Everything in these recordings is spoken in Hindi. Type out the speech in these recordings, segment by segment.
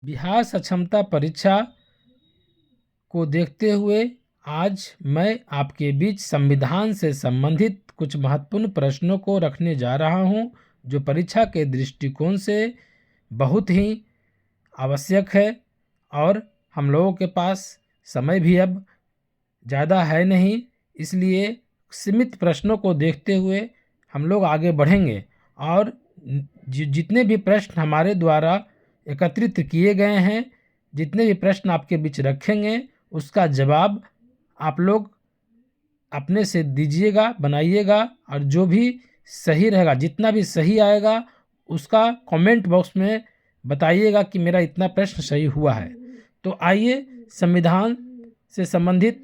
बिहार सक्षमता परीक्षा को देखते हुए आज मैं आपके बीच संविधान से संबंधित कुछ महत्वपूर्ण प्रश्नों को रखने जा रहा हूं, जो परीक्षा के दृष्टिकोण से बहुत ही आवश्यक है। और हम लोगों के पास समय भी अब ज़्यादा है नहीं, इसलिए सीमित प्रश्नों को देखते हुए हम लोग आगे बढ़ेंगे और जितने भी प्रश्न हमारे द्वारा एकत्रित किए गए हैं, जितने भी प्रश्न आपके बीच रखेंगे, उसका जवाब आप लोग अपने से दीजिएगा, बनाइएगा। और जो भी सही रहेगा, जितना भी सही आएगा, उसका कमेंट बॉक्स में बताइएगा कि मेरा इतना प्रश्न सही हुआ है। तो आइए संविधान से संबंधित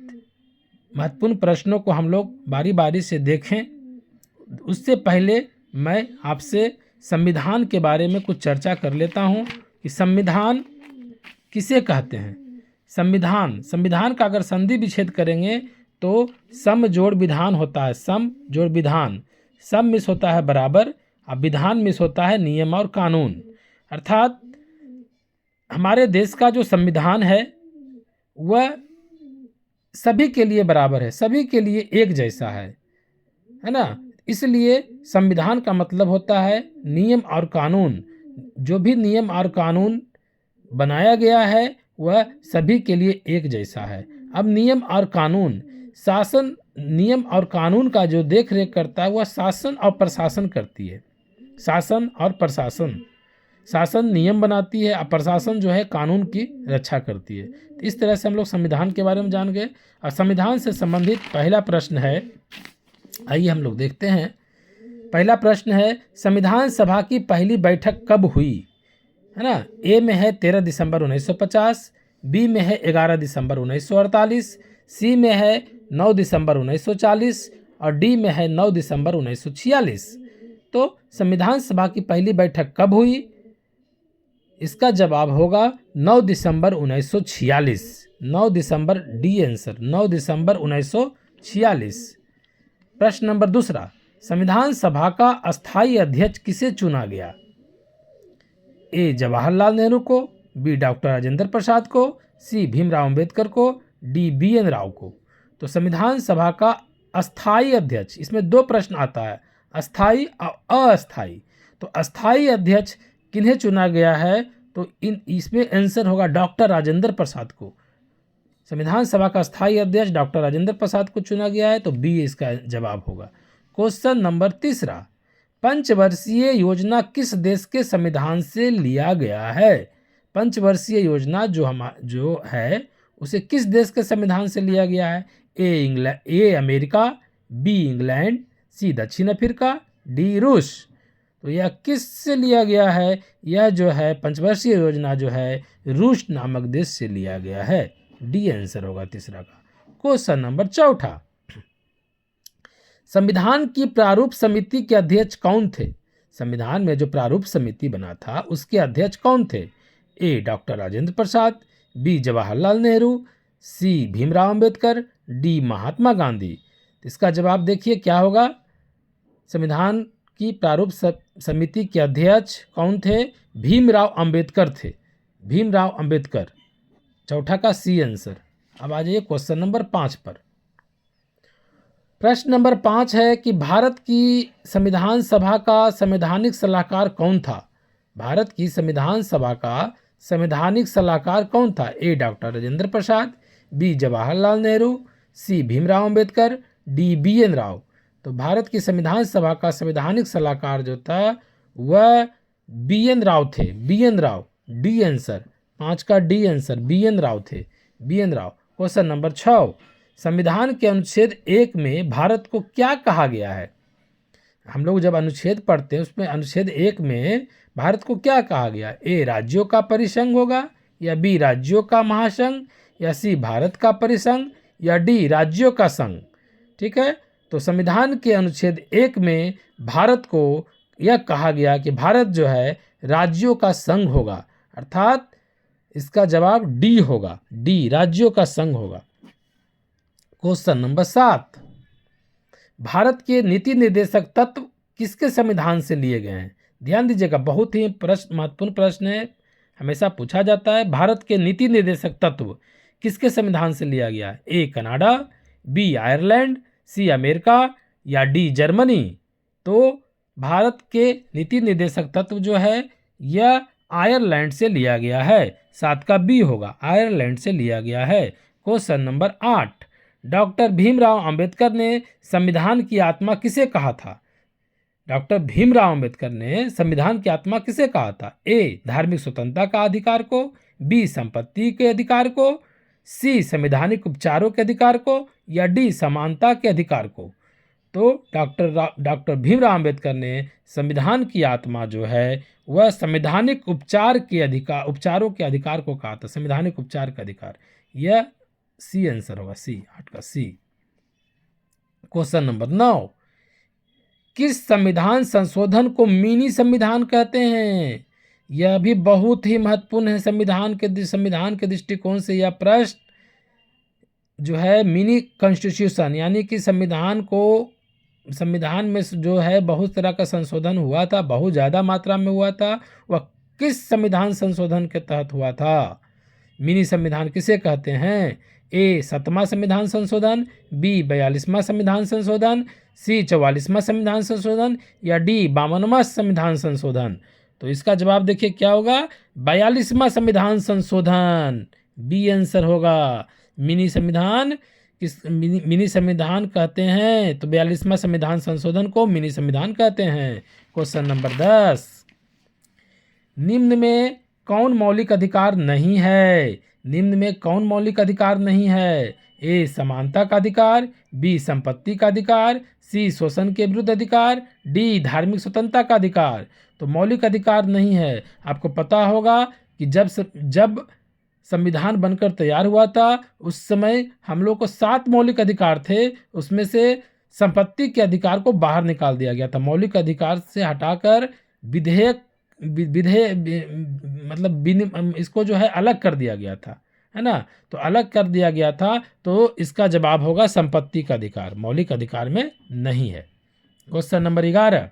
महत्वपूर्ण प्रश्नों को हम लोग बारी बारी से देखें। उससे पहले मैं आपसे संविधान के बारे में कुछ चर्चा कर लेता हूं कि संविधान किसे कहते हैं। संविधान का अगर संधि विच्छेद करेंगे तो सम जोड़ विधान होता है। सम जोड़ विधान, सम मिस होता है बराबर, और विधान मिस होता है नियम और कानून। अर्थात हमारे देश का जो संविधान है वह सभी के लिए बराबर है, सभी के लिए एक जैसा है ना। इसलिए संविधान का मतलब होता है नियम और कानून। जो भी नियम और कानून बनाया गया है वह सभी के लिए एक जैसा है। अब नियम और कानून, शासन नियम और कानून का जो देख रेख करता है वह शासन और प्रशासन करती है। शासन और प्रशासन, शासन नियम बनाती है और प्रशासन जो है कानून की रक्षा करती है। तो इस तरह से हम लोग संविधान के बारे में जान गए। और संविधान से संबंधित पहला प्रश्न है, आइए हम लोग देखते हैं। पहला प्रश्न है, संविधान सभा की पहली बैठक कब हुई, है ना। ए में है 13 दिसंबर 1950, बी में है 11 दिसंबर 1948, सी में है 9 दिसंबर 1940 और डी में है 9 दिसंबर 1946। तो संविधान सभा की पहली बैठक कब हुई, इसका जवाब होगा 9 दिसंबर 1946। 9 दिसंबर, डी आंसर, 9 दिसंबर 1946। प्रश्न नंबर दूसरा, संविधान सभा का अस्थायी अध्यक्ष किसे चुना गया। ए जवाहरलाल नेहरू को, बी डॉक्टर राजेंद्र प्रसाद को, सी भीमराव अंबेडकर को, डी BN राव को। तो संविधान सभा का अस्थायी अध्यक्ष, इसमें दो प्रश्न आता है, अस्थायी और अस्थायी। तो अस्थायी अध्यक्ष किन्हें चुना गया है, तो इसमें आंसर होगा डॉक्टर राजेंद्र प्रसाद को। संविधान सभा का अस्थायी अध्यक्ष डॉक्टर राजेंद्र प्रसाद को चुना गया है, तो बी इसका जवाब होगा। क्वेश्चन नंबर तीसरा, पंचवर्षीय योजना किस देश के संविधान से लिया गया है। पंचवर्षीय योजना जो है उसे किस देश के संविधान से लिया गया है। ए अमेरिका, बी इंग्लैंड, सी दक्षिण अफ्रीका, डी रूस। तो यह किस से लिया गया है, यह जो है पंचवर्षीय योजना जो है रूस नामक देश से लिया गया है। डी आंसर होगा तीसरा का। क्वेश्चन नंबर चौथा, संविधान की प्रारूप समिति के अध्यक्ष कौन थे। संविधान में जो प्रारूप समिति बना था उसके अध्यक्ष कौन थे। ए डॉक्टर राजेंद्र प्रसाद, बी जवाहरलाल नेहरू, सी भीमराव अंबेडकर, डी महात्मा गांधी। इसका जवाब देखिए क्या होगा। संविधान की प्रारूप समिति के अध्यक्ष कौन थे, भीमराव अंबेडकर थे, भीमराव अंबेडकर। चौथा का सी आंसर। अब आ जाइए क्वेश्चन नंबर 5 पर। प्रश्न नंबर 5 है कि भारत की संविधान सभा का संवैधानिक सलाहकार कौन था। भारत की संविधान सभा का संवैधानिक सलाहकार कौन था। ए डॉक्टर राजेंद्र प्रसाद, बी जवाहरलाल नेहरू, सी भीमराव अंबेडकर, डी BN राव। तो भारत की संविधान सभा का संवैधानिक सलाहकार जो था वह BN राव थे, BN राव। डी आंसर, 5 का डी आंसर, BN राव थे, BN राव। क्वेश्चन नंबर 6, संविधान के अनुच्छेद 1 में भारत को क्या कहा गया है। हम लोग जब अनुच्छेद पढ़ते हैं उसमें अनुच्छेद 1 में भारत को क्या कहा गया। ए राज्यों का परिसंघ होगा, या बी राज्यों का महासंघ, या सी भारत का परिसंघ, या डी राज्यों का संघ। ठीक है, तो संविधान के अनुच्छेद 1 में भारत को यह कहा गया कि भारत जो है राज्यों का संघ होगा। अर्थात इसका जवाब डी होगा, डी राज्यों का संघ होगा। क्वेश्चन नंबर 7, भारत के नीति निर्देशक तत्व किसके संविधान से लिए गए हैं। ध्यान दीजिएगा, बहुत ही महत्वपूर्ण प्रश्न है। हमेशा पूछा जाता है भारत के नीति निर्देशक तत्व किसके संविधान से लिया गया है? A Canada, B Ireland, C America या डी जर्मनी। तो भारत के नीति निर्देशक तत्व जो है यह आयरलैंड से लिया गया है। 7 का बी होगा, आयरलैंड से लिया गया है। Question number 8, doctor Bhimrao Ambedkar ने संविधान की आत्मा किसे कहा था? डॉक्टर भीमराव अंबेडकर ने संविधान की आत्मा किसे कहा था? ए धार्मिक स्वतंत्रता का अधिकार को, बी संपत्ति के अधिकार को, सी संवैधानिक उपचारों के अधिकार को या डी समानता के अधिकार को। तो डॉक्टर भीमराव अंबेडकर ने संविधान की आत्मा जो है वह संवैधानिक उपचारों के अधिकार को कहा था, संवैधानिक उपचार का अधिकार। यह सी आंसर होगा, सी, 8 का सी। क्वेश्चन नंबर 9, किस संविधान संशोधन को मिनी संविधान कहते हैं? यह भी बहुत ही महत्वपूर्ण है संविधान के दृष्टिकोण से। यह प्रश्न जो है मिनी कॉन्स्टिट्यूशन, यानी कि संविधान में जो है बहुत तरह का संशोधन हुआ था, बहुत ज़्यादा मात्रा में हुआ था, वह किस संविधान संशोधन के तहत हुआ था? मिनी संविधान किसे कहते हैं? ए 7वां संविधान संशोधन, बी 42वां संविधान संशोधन, सी 44वां संविधान संशोधन या डी 52वां संविधान संशोधन। तो इसका जवाब देखिए क्या होगा, 42वां संविधान संशोधन, बी आंसर होगा। मिनी संविधान कहते हैं, तो 42वां संविधान संशोधन को मिनी संविधान कहते हैं। क्वेश्चन नंबर 10, निम्न में कौन मौलिक अधिकार नहीं है? निम्न में कौन मौलिक अधिकार नहीं है? ए समानता का अधिकार, बी संपत्ति का अधिकार, सी शोषण के विरुद्ध अधिकार, डी धार्मिक स्वतंत्रता का अधिकार। तो मौलिक अधिकार नहीं है। आपको पता होगा कि जब संविधान बनकर तैयार हुआ था उस समय हम लोग को 7 मौलिक अधिकार थे, उसमें से संपत्ति के अधिकार को बाहर निकाल दिया गया था। मौलिक अधिकार से हटाकर इसको जो है अलग कर दिया गया था, है ना। तो अलग कर दिया गया था, तो इसका जवाब होगा संपत्ति का अधिकार, मौलिक अधिकार में नहीं है। क्वेश्चन नंबर 11,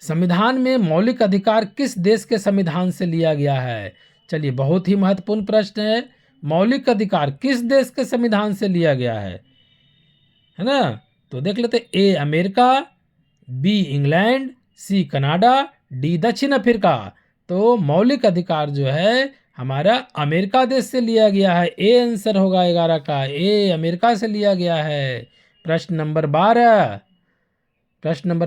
संविधान में मौलिक अधिकार किस देश के संविधान से लिया गया है? चलिए, बहुत ही महत्वपूर्ण प्रश्न है। मौलिक अधिकार किस देश के संविधान से लिया गया है ना। तो देख लेते, A America, B England, C Canada, D दक्षिण अफ्रीका। तो मौलिक अधिकार जो है हमारा अमेरिका देश से लिया गया है। ए आंसर होगा 11 का, ए अमेरिका से लिया गया है। प्रश्न नंबर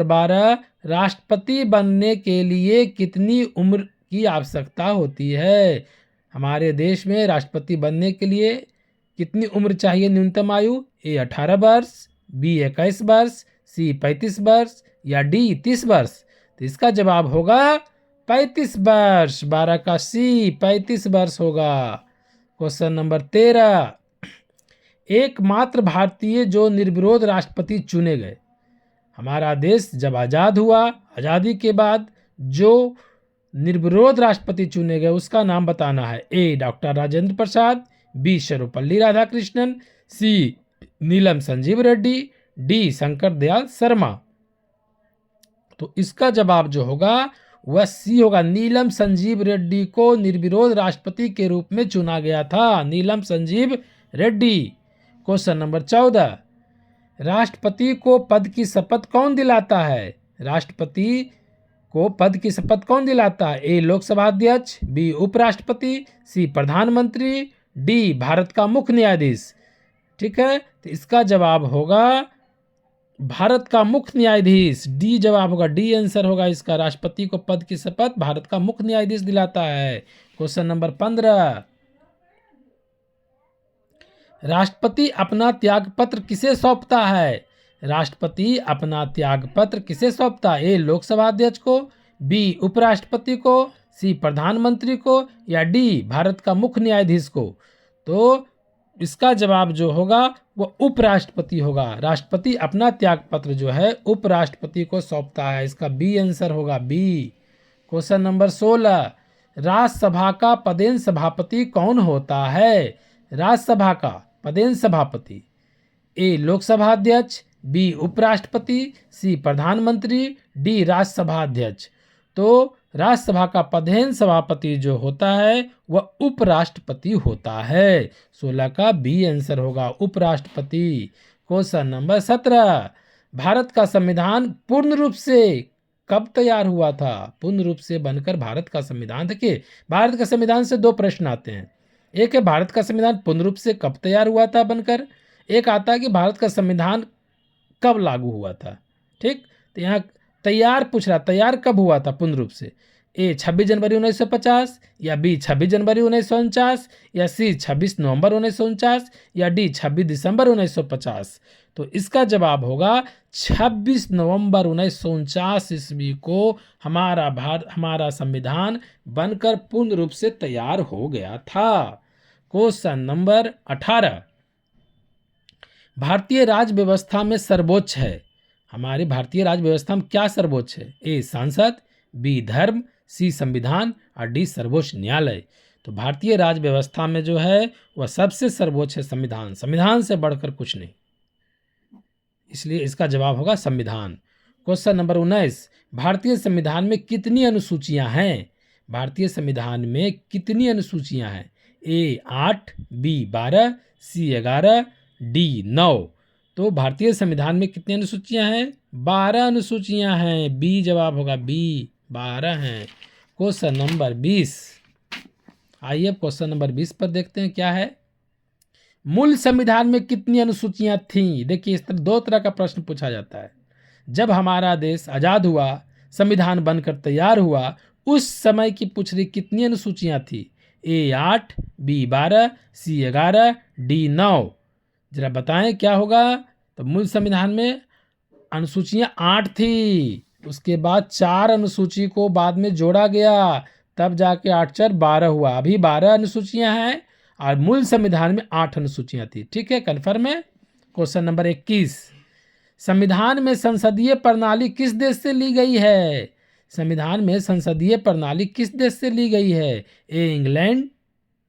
12, राष्ट्रपति बनने के लिए कितनी उम्र की आवश्यकता होती है? हमारे देश में राष्ट्रपति बनने के लिए कितनी उम्र चाहिए न्यूनतम आयु? ए 18 वर्ष, बी 21 वर्ष, सी 35 वर्ष या डी 30 वर्ष। तो इसका जवाब होगा 35 वर्ष, 12 का सी, 35 वर्ष होगा। क्वेश्चन नंबर 13, एकमात्र भारतीय जो निर्विरोध राष्ट्रपति चुने गए। हमारा देश जब आज़ाद हुआ, आज़ादी के बाद जो निर्विरोध राष्ट्रपति चुने गए उसका नाम बताना है। ए डॉक्टर राजेंद्र प्रसाद, बी सर्वपल्ली राधाकृष्णन, सी नीलम संजीव रेड्डी, डी शंकर दयाल शर्मा। तो इसका जवाब जो होगा वह सी होगा, नीलम संजीव रेड्डी को निर्विरोध राष्ट्रपति के रूप में चुना गया था, नीलम संजीव रेड्डी। क्वेश्चन नंबर 14, राष्ट्रपति को पद की शपथ कौन दिलाता है? राष्ट्रपति को पद की शपथ कौन दिलाता है? ए लोकसभा अध्यक्ष, बी उपराष्ट्रपति, सी प्रधानमंत्री, डी भारत का मुख्य न्यायाधीश। ठीक है, तो इसका जवाब होगा भारत का मुख्य न्यायाधीश, डी जवाब होगा, डी आंसर होगा इसका। राष्ट्रपति को पद की शपथ भारत का मुख्य न्यायाधीश दिलाता है। क्वेश्चन नंबर 15, राष्ट्रपति अपना त्यागपत्र किसे सौंपता है? राष्ट्रपति अपना त्यागपत्र किसे सौंपता है? ए लोकसभा अध्यक्ष को, बी उपराष्ट्रपति को, सी प्रधानमंत्री को या डी भारत का मुख्य न्यायाधीश को। तो इसका जवाब जो होगा वो उपराष्ट्रपति होगा। राष्ट्रपति अपना त्यागपत्र जो है उपराष्ट्रपति को सौंपता है, इसका बी आंसर होगा, बी। क्वेश्चन नंबर 16, राज्यसभा का पदेन सभापति कौन होता है? राज्यसभा का पदेन सभापति, ए लोकसभा अध्यक्ष, बी उपराष्ट्रपति, सी प्रधानमंत्री, डी राज्यसभा अध्यक्ष। तो राज्यसभा का पदेन सभापति जो होता है वह उपराष्ट्रपति होता है। 16 का बी आंसर होगा, उपराष्ट्रपति। क्वेश्चन नंबर 17, भारत का संविधान पूर्ण रूप से कब तैयार हुआ था? पूर्ण रूप से बनकर भारत का संविधान, देखिए भारत का संविधान से दो प्रश्न आते हैं। एक है भारत का संविधान पूर्ण रूप से कब तैयार हुआ था बनकर, एक आता है कि भारत का संविधान कब लागू हुआ था। ठीक, तो यहाँ तैयार पूछ रहा, तैयार कब हुआ था पूर्ण रूप से? ए 26 जनवरी 1950, या बी 26 जनवरी 1949, या सी 26 नवंबर 1949, या डी 26 दिसंबर 1950। तो इसका जवाब होगा 26 नवंबर 1949 ईस्वी को हमारा संविधान बनकर पूर्ण रूप से तैयार हो गया था। क्वेश्चन नंबर 18, भारतीय राज्य व्यवस्था में सर्वोच्च है, हमारी भारतीय राज्य व्यवस्था में क्या सर्वोच्च है? ए सांसद, बी धर्म, सी संविधान और डी सर्वोच्च न्यायालय। तो भारतीय राज्य व्यवस्था में जो है वह सबसे सर्वोच्च है संविधान, संविधान से बढ़कर कुछ नहीं, इसलिए इसका जवाब होगा संविधान। क्वेश्चन नंबर 19, भारतीय संविधान में कितनी अनुसूचियां हैं? भारतीय संविधान में कितनी अनुसूचियां हैं? ए 8, बी 12, सी 11, डी 9। तो भारतीय संविधान में कितनी अनुसूचियां हैं? 12 अनुसूचियां हैं, बी जवाब होगा, बी 12 हैं। क्वेश्चन नंबर 20, आइए अब क्वेश्चन नंबर 20 पर देखते हैं क्या है। मूल संविधान में कितनी अनुसूचियां थीं? देखिए इस तरह दो तरह का प्रश्न पूछा जाता है। जब हमारा देश आज़ाद हुआ, संविधान बनकर तैयार हुआ, उस समय की पूछ रही कितनी अनुसूचियां थी? ए 8, बी 12, सी 11, डी 9। जरा बताएं क्या होगा? तो मूल संविधान में अनुसूचियां 8 थी, उसके बाद 4 अनुसूची को बाद में जोड़ा गया, तब जाके 8 4 12 हुआ। अभी 12 अनुसूचियां हैं और मूल संविधान में 8 अनुसूचियां थी। ठीक है, कन्फर्म है। क्वेश्चन नंबर 21, संविधान में संसदीय प्रणाली किस देश से ली गई है? संविधान में संसदीय प्रणाली किस देश से ली गई है? ए इंग्लैंड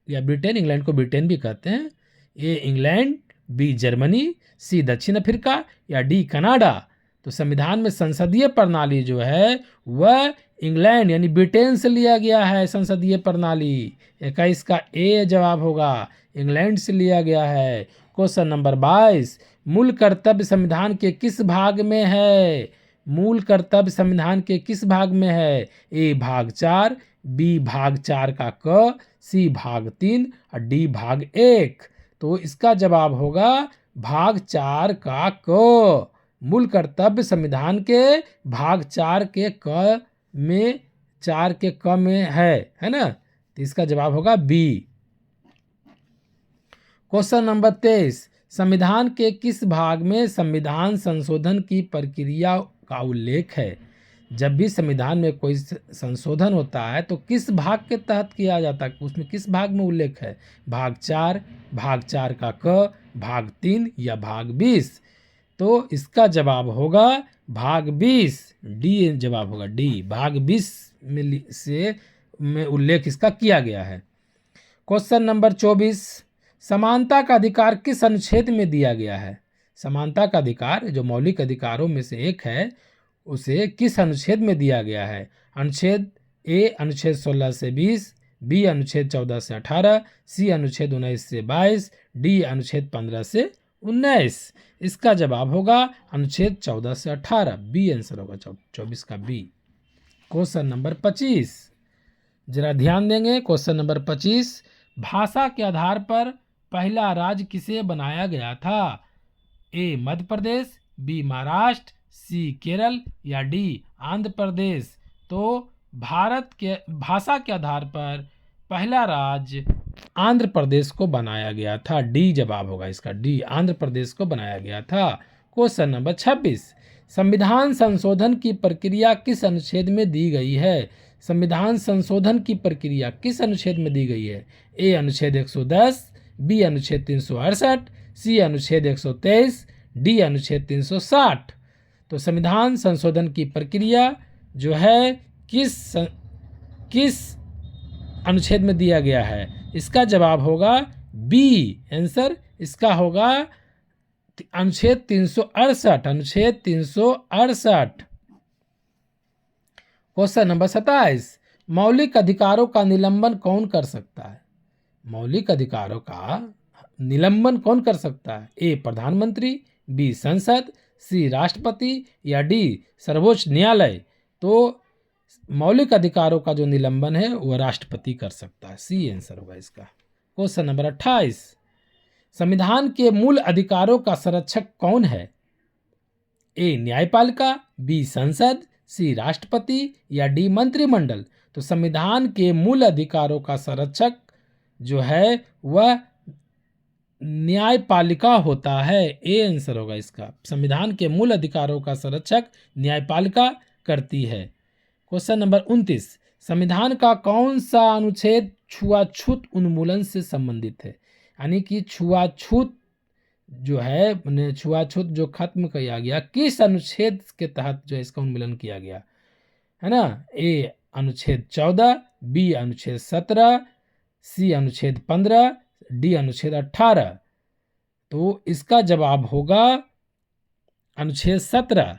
या ब्रिटेन, इंग्लैंड को ब्रिटेन भी कहते हैं, ए इंग्लैंड, बी जर्मनी, सी दक्षिण अफ्रीका, या डी कनाडा। तो संविधान में संसदीय प्रणाली जो है वह इंग्लैंड यानी ब्रिटेन से लिया गया है। संसदीय प्रणाली 21 का ए जवाब होगा, इंग्लैंड से लिया गया है। क्वेश्चन नंबर 22, मूल कर्तव्य संविधान के किस भाग में है? मूल कर्तव्य संविधान के किस भाग में है? ए भाग 4, बी भाग 4 का क, सी भाग 3 और डी भाग 1। तो इसका जवाब होगा भाग 4 का क। मूल कर्तव्य संविधान के भाग 4 के क में, 4 के क में है ना, तो इसका जवाब होगा बी। क्वेश्चन नंबर 23, संविधान के किस भाग में संविधान संशोधन की प्रक्रिया का उल्लेख है? जब भी संविधान में कोई संशोधन होता है तो किस भाग के तहत किया जाता है, उसमें किस भाग में उल्लेख है? भाग 4, भाग 4 का क, भाग 3 या भाग 20। तो इसका जवाब होगा भाग 20, डी जवाब होगा, डी भाग 20 में उल्लेख इसका किया गया है। क्वेश्चन नंबर 24, समानता का अधिकार किस अनुच्छेद में दिया गया है? समानता का अधिकार जो मौलिक अधिकारों में से एक है, उसे किस अनुच्छेद में दिया गया है? अनुच्छेद ए अनुच्छेद 16 से 20, बी अनुच्छेद 14 से 18, सी अनुच्छेद 19 से 22, डी अनुच्छेद 15 से 19। इसका जवाब होगा अनुच्छेद 14 से 18, बी आंसर होगा 24 का बी। क्वेश्चन नंबर 25, जरा ध्यान देंगे। क्वेश्चन नंबर 25, भाषा के आधार पर पहला राज्य किसे बनाया गया था? ए मध्य प्रदेश, बी महाराष्ट्र, सी केरल या डी आंध्र प्रदेश। तो भारत के भाषा के आधार पर पहला राज्य आंध्र प्रदेश को बनाया गया था, डी जवाब होगा इसका, डी आंध्र प्रदेश को बनाया गया था। क्वेश्चन नंबर 26, संविधान संशोधन की प्रक्रिया किस अनुच्छेद में दी गई है? संविधान संशोधन की प्रक्रिया किस अनुच्छेद में दी गई है? ए अनुच्छेद 110, बी अनुच्छेद 368, सी अनुच्छेद 123, डी अनुच्छेद 360। तो संविधान संशोधन की प्रक्रिया जो है किस अनुच्छेद में दिया गया है? इसका जवाब होगा बी आंसर, इसका होगा अनुच्छेद 368, अनुच्छेद 368। क्वेश्चन नंबर 27, मौलिक अधिकारों का निलंबन कौन कर सकता है? मौलिक अधिकारों का निलंबन कौन कर सकता है? ए प्रधानमंत्री, बी संसद, सी राष्ट्रपति या डी सर्वोच्च न्यायालय। तो मौलिक अधिकारों का जो निलंबन है वह राष्ट्रपति कर सकता है। सी आंसर होगा इसका। क्वेश्चन नंबर 28, संविधान के मूल अधिकारों का संरक्षक कौन है? ए न्यायपालिका, बी संसद, सी राष्ट्रपति या डी मंत्रिमंडल। तो संविधान के मूल अधिकारों का संरक्षक जो है वह न्यायपालिका होता है। ए आंसर होगा इसका। संविधान के मूल अधिकारों का संरक्षक न्यायपालिका करती है। क्वेश्चन नंबर 29, संविधान का कौन सा अनुच्छेद छुआछूत उन्मूलन से संबंधित है? यानी कि छुआछूत जो है, छुआछूत जो खत्म किया गया, किस अनुच्छेद के तहत जो है इसका उन्मूलन किया गया है ना? ए अनुच्छेद 14, बी अनुच्छेद 17, सी अनुच्छेद 15, डी अनुच्छेद 18। तो इसका जवाब होगा अनुच्छेद 17।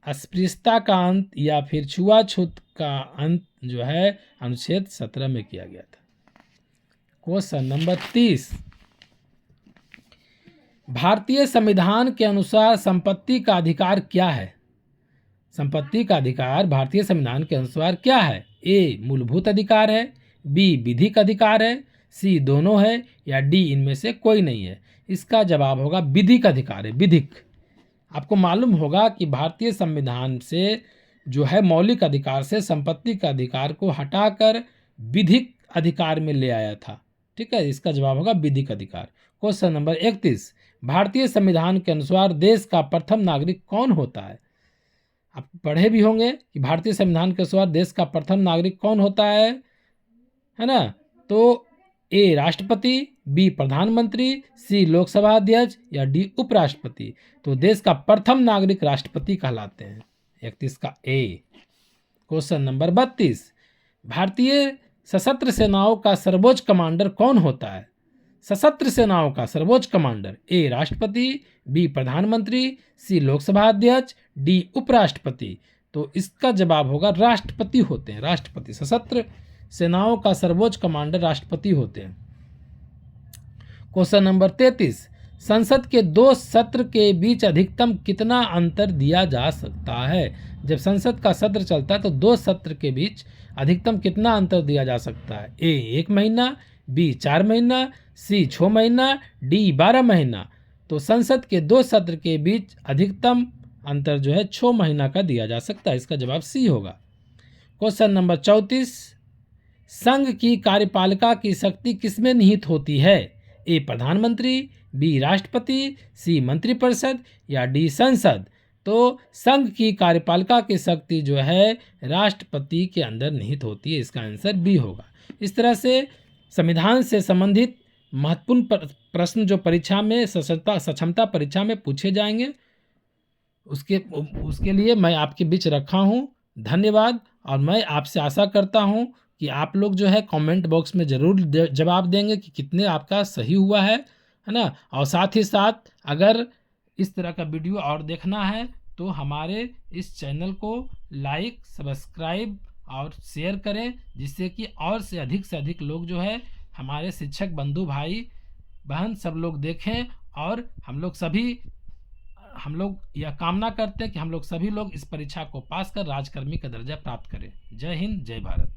अस्पृश्यता का अंत या फिर छुआछूत का अंत जो है अनुच्छेद 17 में किया गया था। क्वेश्चन नंबर 30, भारतीय संविधान के अनुसार संपत्ति का अधिकार क्या है? संपत्ति का अधिकार भारतीय संविधान के अनुसार क्या है? ए मूलभूत अधिकार है, बी विधिक अधिकार है, सी दोनों है या डी इनमें से कोई नहीं है। इसका जवाब होगा विधिक अधिकार है। विधिक। आपको मालूम होगा कि भारतीय संविधान से जो है मौलिक अधिकार से संपत्ति का अधिकार को हटाकर विधिक अधिकार में ले आया था। ठीक है, इसका जवाब होगा विधिक अधिकार। क्वेश्चन नंबर 31, भारतीय संविधान के अनुसार देश का प्रथम नागरिक कौन होता है? आप पढ़े भी होंगे कि भारतीय संविधान के अनुसार देश का प्रथम नागरिक कौन होता है ना? तो ए राष्ट्रपति, बी प्रधानमंत्री, सी लोकसभा अध्यक्ष या डी उपराष्ट्रपति। तो देश का प्रथम नागरिक राष्ट्रपति कहलाते हैं। 31 का ए। क्वेश्चन नंबर 32, भारतीय सशस्त्र सेनाओं का सर्वोच्च कमांडर कौन होता है? सशस्त्र सेनाओं का सर्वोच्च कमांडर ए राष्ट्रपति, बी प्रधानमंत्री, सी लोकसभा अध्यक्ष, डी उपराष्ट्रपति। तो इसका जवाब होगा राष्ट्रपति होते हैं। राष्ट्रपति। सशस्त्र सेनाओं का सर्वोच्च कमांडर राष्ट्रपति होते हैं। क्वेश्चन नंबर 33, संसद के 2 सत्र के बीच अधिकतम कितना अंतर दिया जा सकता है? जब संसद का सत्र चलता है तो 2 सत्र के बीच अधिकतम कितना अंतर दिया जा सकता है? ए 1 महीना, बी 4 महीना, सी 6 महीना, डी 12 महीना। तो संसद के 2 सत्र के बीच अधिकतम अंतर जो है 6 महीना का दिया जा सकता है। इसका जवाब सी होगा। क्वेश्चन नंबर 34, संघ की कार्यपालिका की शक्ति किसमें निहित होती है? ए प्रधानमंत्री, बी राष्ट्रपति, सी मंत्रिपरिषद या डी संसद। तो संघ की कार्यपालिका की शक्ति जो है राष्ट्रपति के अंदर निहित होती है। इसका आंसर बी होगा। इस तरह से संविधान से संबंधित महत्वपूर्ण प्रश्न जो परीक्षा में सक्षमता परीक्षा में पूछे जाएंगे उसके लिए मैं आपके बीच रखा हूं। धन्यवाद। और मैं आपसे आशा करता हूं कि आप लोग जो है कमेंट बॉक्स में ज़रूर जवाब देंगे कि कितने आपका सही हुआ है ना? और साथ ही साथ अगर इस तरह का वीडियो और देखना है तो हमारे इस चैनल को लाइक, सब्सक्राइब और शेयर करें, जिससे कि और से अधिक लोग जो है हमारे शिक्षक बंधु भाई बहन सब लोग देखें। और हम लोग यह कामना करते हैं कि हम लोग सभी लोग इस परीक्षा को पास कर राजकर्मी का दर्जा प्राप्त करें। जय हिंद, जय भारत।